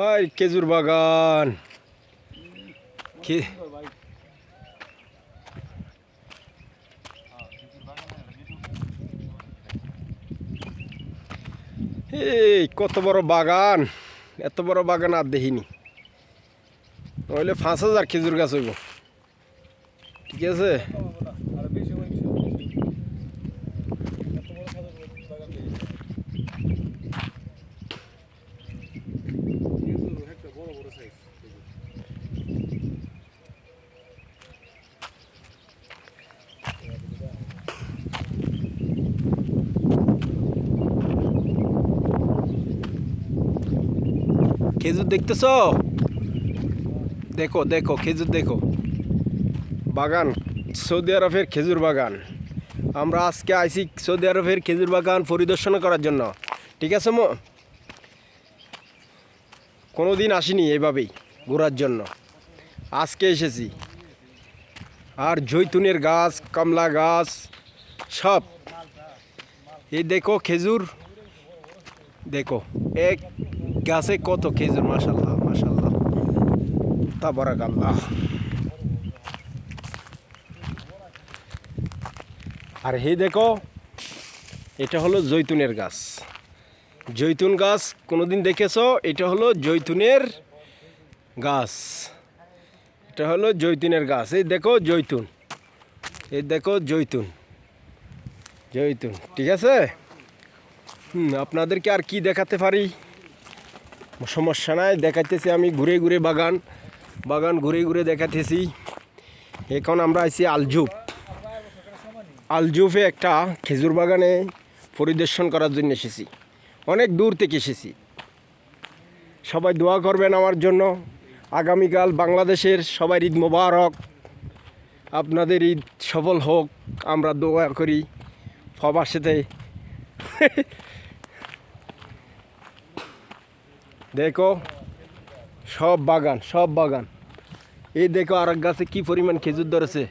High খেজুর বাগান এই কত বড় বাগান, এত বড় বাগান আর দেখিনি। নইলে 5,000 খেজুর গাছ হইব। ঠিক আছে, খেজুর দেখতেছ? দেখো দেখো খেজুর দেখো, বাগান সৌদি আরবের খেজুর বাগান। আমরা আজকে আইছি সৌদি আরবের খেজুর বাগান পরিদর্শন করার জন্য। ঠিক আছে, কোনো দিন আসিনি এইভাবেই ঘোরার জন্য, আজকে এসেছি। আর জৈতুনের গাছ, কমলা গাছ সব। এই দেখো খেজুর, দেখো এক গাছে কত খেজুর, মাশাআল্লাহ মাশাআল্লাহ তাবারাকাল্লাহ। আর এই দেখো, এটা হলো জৈতুনের গাছ। জৈতুন গাছ কোনোদিন দেখেছো? এটা হলো জৈতুনের গাছ, এটা হলো জৈতুনের গাছ। এই দেখো জৈতুন, এই দেখো জৈতুন, জৈতুন। ঠিক আছে, আপনাদেরকে আর কি দেখাতে পারি, সমস্যা নাই, দেখাইতেছি আমি ঘুরে ঘুরে বাগান বাগান ঘুরে ঘুরে দেখাতেছি। এখন আমরা আইছি আলজুফ। আলজুফে একটা খেজুর বাগানে পরিদর্শন করার জন্য এসেছি, অনেক দূর থেকে এসেছি। সবাই দোয়া করবেন আমার জন্য। আগামীকাল বাংলাদেশের সবাই ঈদ মোবারক, আপনাদের ঈদ সফল হোক, আমরা দোয়া করি সবার সাথে। দেখো সব বাগান, সব বাগান। এই দেখো আর এক গাছে কি পরিমাণ খেজুর ধরেছে।